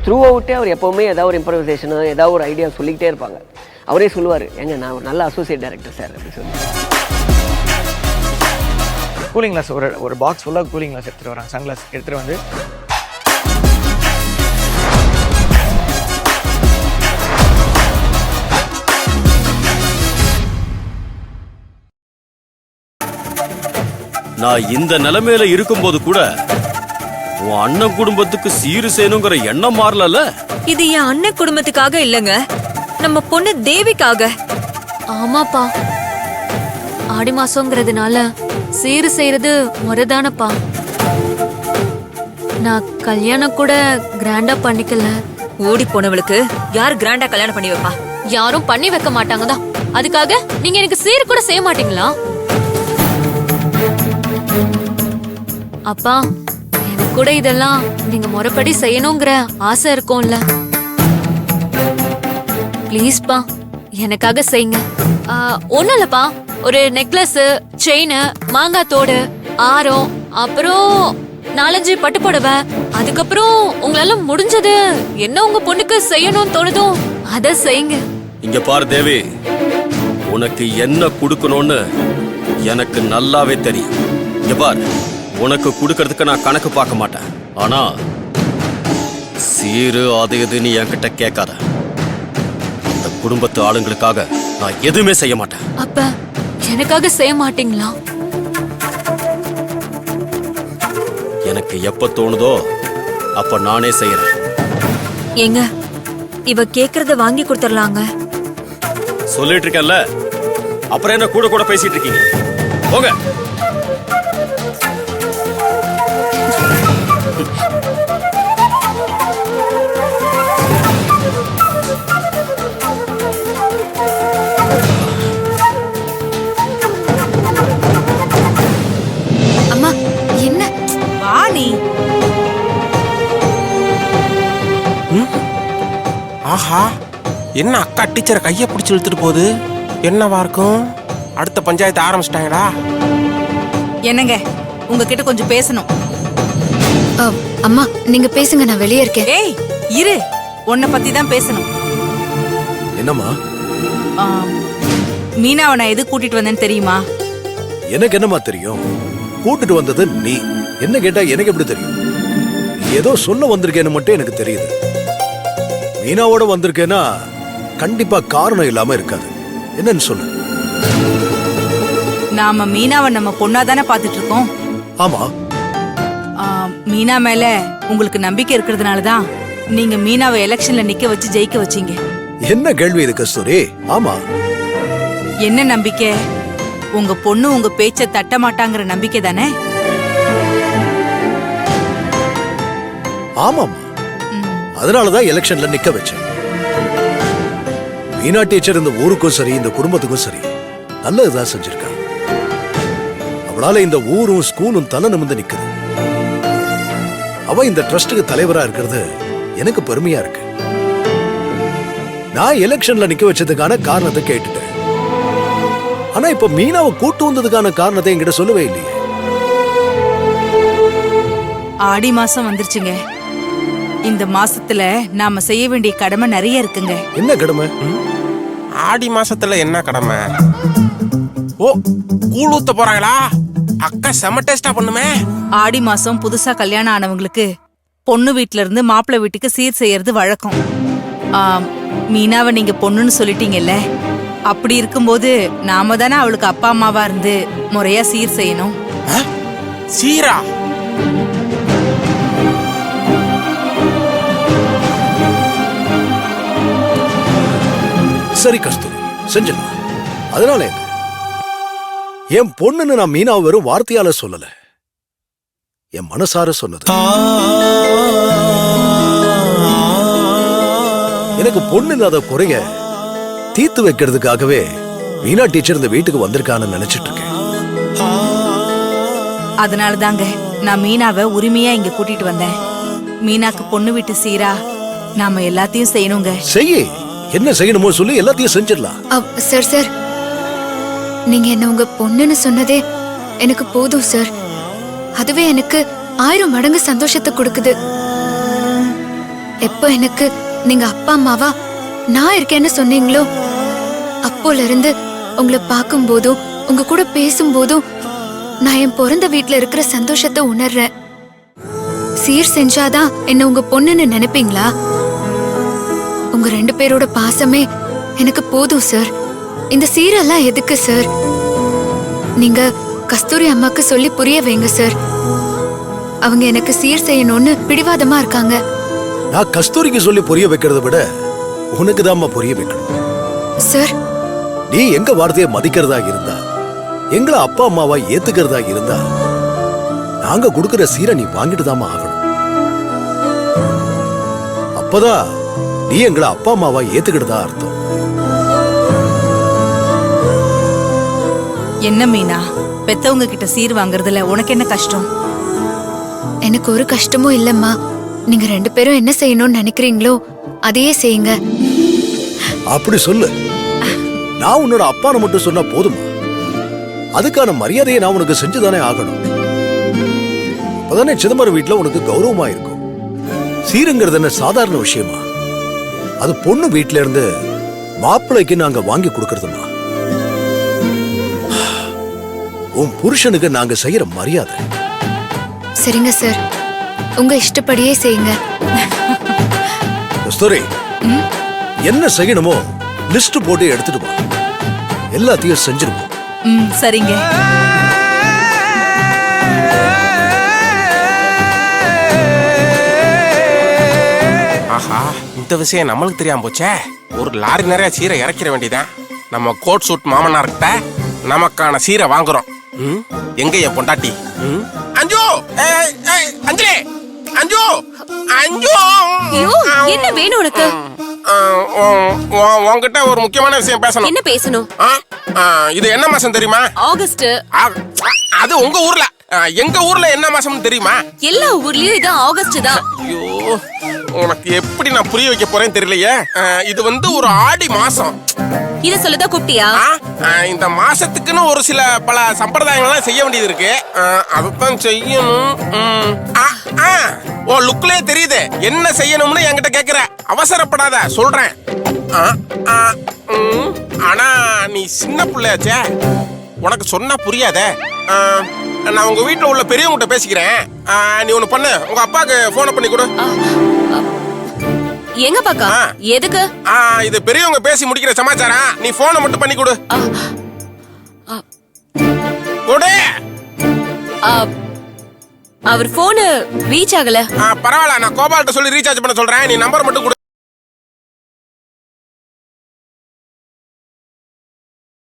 Through அவுட்டே அவர் எப்போவுமே ஏதாவது ஒரு இம்ப்ரவைசேஷனோ ஏதாவது ஒரு ஐடியா சொல்லிக்கிட்டே இருப்பாங்க. அவரே சொல்லுவார், எங்க நான் ஒரு நல்ல அசோசியேட் டைரக்டர் சார் அப்படின்னு சொல்லி. கூலிங் கிளாஸ் ஒரு பாக்ஸ் ஃபுல்லாக கூலிங் கிளாஸ் எடுத்துகிட்டு வராங்க. சன்கிளாஸ் எடுத்துகிட்டு வந்து நான் இந்த நிலைமையில இருக்கும்போது கூட உன் அண்ணன் குடும்பத்துக்கு சீரு செய்யணுங்கிற எண்ணம் மாறல. இது என் அண்ணன் குடும்பத்துக்காக இல்லங்க, நம்ம பொண்ணு தேவிக்காக. ஆமாப்பா, ஆடி மாசம்ங்கிறதுனால சீரு செய்யறது முறைதானப்பா. நான் கல்யாணம் கூட கிராண்டா பண்ணிக்கல. ஓடி போனவளுக்கு யார் கிராண்டா கல்யாணம் பண்ணி வைப்பா? யாரும் பண்ணி வைக்க மாட்டாங்கதான். அதுக்காக நீங்க எனக்கு சீரு கூட செய்ய மாட்டீங்களா? அப்பா, எனக்கு கூட இதெல்லாம் நீங்க முறைப்படி செய்யணுங்கிற ஆசை இருக்கும்ல. ப்ளீஸ்பா, எனக்காக செய்யுங்க. ஒண்ணும் இல்லப்பா, ஒரு நெக்லஸ், செயின், மாங்காய் தோடு, ஆரம், அப்புறம் 4-5 பட்டு புடவை, அதுக்கப்புறம் உங்களால முடிஞ்சது என்ன உங்க பொண்ணுக்கு செய்யணும்னு தோணுதோ அத செய்யுங்க. இங்க பாரு தேவி, உனக்கு என்ன கொடுக்கணும்னு எனக்கு நல்லாவே தெரியும். இங்க பாரு, உனக்கு கொடுக்கறதுக்கு நான் கணக்கு பார்க்க மாட்டேன். ஆனா சீரு அது எதுன்னு என்கிட்ட கேட்காத. அந்த குடும்பத்து ஆளுங்களுக்காக நான் எதுவுமே செய்ய மாட்டேன். அப்ப எனக்காக செய்ய மாட்டீங்களா? எனக்கு எப்ப தோணுதோ அப்ப நானே செய்யறேன். ஏங்க, இவ கேக்குறத வாங்கி கொடுத்துடலாங்க. சொல்லிட்டு இருக்கேன்ல, அப்புறம் என்ன கூட கூட பேசிட்டு இருக்கீங்க? போங்க. அம்மா, என்ன வா நீ. ஆஹா, என்ன அக்கா டீச்சரை கையை பிடிச்சி இழுத்துட்டு போகுது? என்னவா இருக்கும்? அடுத்த பஞ்சாயத்து ஆரம்பிச்சிட்டாங்களா? என்னங்க, உங்ககிட்ட கொஞ்சம் பேசணும். அம்மா, நீங்க பேசுங்க, நான் வெளியே இருக்கேன். ஏய் இரு, உன்னை பத்தி தான் பேசணும். என்னம்மா? மீனாவை நான் எது கூட்டிட்டு வந்தேன்னு தெரியுமா? எனக்கு என்னம்மா தெரியும்? கூட்டிட்டு வந்தது நீ. என்ன கேட்டா எனக்கு எப்படி தெரியும்? ஏதோ சொல்ல வந்திருக்கேன்னு மட்டும் எனக்கு தெரியுது. மீனாவோட வந்திருக்கேன்னா கண்டிப்பா காரணம் இல்லாம இருக்காது. என்னன்னு சொல்லு. நாம மீனாவை நம்ம பொண்ணா தானே பாத்துட்டு இருக்கோம். ஆமா. மீனா மேல உங்களுக்கு நம்பிக்கை இருக்கிறதுனாலதான் நீங்க மீனாவை எலெக்ஷன்ல நிக்க வச்சு ஜெயிக்க வச்சீங்க. என்ன கேள்வி இது கஸ்தூரி? ஆமா. என்ன நம்பிக்கை? உங்க பொண்ணு உங்க பேச்ச தட்ட மாட்டாங்கிற நம்பிக்கை தானே? ஆமாமா, அதனாலதான் எலெக்ஷன்ல நிக்க வச்சேன். மீனா டீச்சர் இந்த ஊருக்கும் சரி இந்த குடும்பத்துக்கும் சரி நல்லதுதான் செஞ்சிருக்காங்க. அவளால இந்த ஊரும் ஸ்கூலும் தலை நிமிர்ந்து நிக்குது. அவ இந்த ட்ரஸ்டுக்கு தலைவரா இருக்கிறது எனக்கு பெருமையா இருக்கு. நான் எலெக்ஷன்ல நிக்க வச்சதுக்கான காரணத்தை கேட்டுட்டேன். ஆனா இப்ப மீனாவை கூட்டு வந்ததுக்கான காரணத்தை என்கிட்ட சொல்லவே இல்லையே. ஆடி மாசம் வந்துருச்சுங்க. இந்த மாசத்துல நாம செய்ய வேண்டிய கடமை நிறைய இருக்குங்க. என்ன கடமை? ஆடி மாசத்துல என்ன கடமை? ஓ, கூழ் ஊத்த போறாங்களா? அக்கா செம டேஸ்டா பண்ணுமே. ஆடி மாசம் புதுசா கல்யாணம் ஆனவங்களுக்கு பொண்ணு வீட்ல இருந்து மாப்பிள்ளை வீட்டுக்கு சீர் செய்யறது வழக்கம். மீனாவை நீங்க பொண்ணுன்னு சொல்லிட்டீங்கல்ல, அப்படி இருக்கும்போது நாம தானே அவளுக்கு அப்பா அம்மாவா இருந்து முறையா சீர் செய்யணும். சீரா? சரி கஸ்தூரி, செஞ்சிடலாம். அதனால என்ன? என் பொண்ணுன்னு நான் மீனாவை வெறும் வார்த்தையால சொல்லல, என் மனசார சொன்னது. எனக்கு பொண்ணு இல்லாத குறைய தீர்த்து வைக்கிறதுக்காகவே மீனா டீச்சர் இந்த வீட்டுக்கு வந்திருக்கான்னு நினைச்சிட்டு இருக்கேன். அதனால தாங்க நான் மீனாவை உரிமையா இங்க கூட்டிட்டு வந்தேன். மீனாக்கு பொண்ணு வீட்டு சீரா நாம எல்லாத்தையும் செய்யணுங்க. செய்ய என்ன செய்யணுமோ சொல்லி எல்லாத்தையும் செஞ்சிடலாம். சார் சார், நீங்க என்ன உங்க பொண்ணுன்னு சொன்னதே எனக்கு போதும் சார். அதுவே எனக்கு 1000 மடங்கு சந்தோஷத்தை கொடுக்குது. எப்போ எனக்கு நீங்க அப்பா அம்மாவா நான் இருக்கேன்னு சொன்னீங்களோ அப்போல இருந்து உங்களை பார்க்கும் போதும் உங்க கூட பேசும்போதும் நான் என் பிறந்த வீட்ல இருக்கிற சந்தோஷத்தை உணர்றேன். சீர் செஞ்சாதான் என்ன உங்க பொண்ணுன்னு நினைப்பீங்களா? உங்க 2 பேரோட பாசமே எனக்கு போதும் சார். இந்த சீரெல்லாம் எதுக்கு சார்? நீங்க கஸ்தூரி அம்மாக்கு சொல்லி புரிய வைங்க சார். அவங்க எனக்கு சீர் செய்யணும்னு பிடிவாதமா இருக்காங்க. நான் கஸ்தூரிக்கு சொல்லி புரிய வைக்கிறத விட உனக்கு தான்மா புரிய வைக்கணும். சார், நீ எங்க வார்த்தையை மதிக்கிறதா இருந்தா, எங்களை அப்பா அம்மாவா ஏத்துக்கிறதா இருந்தா, நாங்க கொடுக்கிற சீரை நீ வாங்கிட்டு தாமா ஆகணும். அப்பதான் நீ எங்களை அப்பா அம்மாவா ஏத்துக்கிட்டதா அர்த்தம். என்ன மீனா, பெத்தவங்க கிட்ட சீர் வாங்குறதுல உனக்கு என்ன கஷ்டம்? எனக்கு ஒரு கஷ்டமும் இல்லம்மா. நீங்க 2 பேரும் என்ன செய்யணும்னு நினைக்கிறீங்களோ அதையே செய்யுங்க. அப்படி சொல்லு. நான் உன்னோட அப்பான்னு மட்டும் சொன்னா போதுமா? அதுக்கான மரியாதையை நான் உனக்கு செஞ்சுதானே ஆகணும். அப்பதானே சிதம்பரம் வீட்டுல உனக்கு கௌரவமா இருக்கும். சீருங்கிறது என்ன சாதாரண விஷயமா? அது பொண்ணு வீட்டுல இருந்து மாப்பிள்ளைக்கு நாங்க வாங்கி கொடுக்கறதுமா. உன் புருஷனுக்கு நாங்க செய்யற மரியாதை. சரிங்க சார், உங்க இஷ்டப்படியே செய்யுங்க. கஸ்தூரி, என்ன செய்யணுமோ லிஸ்ட் போட்டு எடுத்துட்டு வா. எல்லாத்தையும் செஞ்சிருவோம். சரிங்க. ஆஹா, இந்த விஷயம் நம்மளுக்கு தெரியாம போச்சே. ஒரு லாரி நிறைய சீரை இறக்கிற வேண்டியதான். நம்ம கோட் சூட் மாமனார்கிட்ட நமக்கான சீரை வாங்குறோம். எங்க என் பொண்டாட்டி? அஞ்சு, அஞ்சலி, அஞ்சு, அஞ்சு. ஐயோ, என்ன வேணும் உனக்கு? உன்கிட்ட ஒரு முக்கியமான விஷயம் பேசணும். என்ன பேசணும்? இது என்ன மாசம் தெரியுமா? ஆகஸ்ட். அது உங்க ஊர்ல. எங்க ஊர்ல என்ன மாசம் தெரியுமா? எல்லா ஊர்லயும் இது ஆகஸ்ட் தான். ஐயோ, உனக்கு எப்படி நான் புரிய வைக்க போறேன்னு தெரியலையே. இது ஒரு ஆடி மாசம். இத சொல்லதான் கூப்பிட்டியா? இந்த மாசத்துக்குன்னு ஒரு சில பல சம்பிரதாயங்கள்லாம் செய்ய வேண்டியது இருக்கு. அதைத்தான் செய்யணும். ஓ, லுக்லயே தெரியுது என்ன செய்யணும்னு என்கிட்ட கேக்குற. அவசரப்படாத, சொல்றேன். ஆனா நீ சின்ன பிள்ளையாச்சே, உனக்கு சொன்னா புரியாதே. நான் உங்க வீட்டுல உள்ள பெரியவங்கிட்ட பேசிக்கிறேன். நீ ஒண்ணு பண்ணு, உங்க அப்பாக்கு போனை பண்ணி கொடு. எங்க பாக்கா? எதுக்கு? இது பெரியவங்க பேசி முடிக்கிற சமாச்சாரம். நீ போனை மட்டும் பண்ணி கொடு. கொடு. அவர் போனு ரீச் ஆகல. பரவாயில்ல, நான் கோபால்கிட்ட சொல்லி ரீசார்ஜ் பண்ண சொல்றேன். நீ நம்பர் மட்டும் கொடு.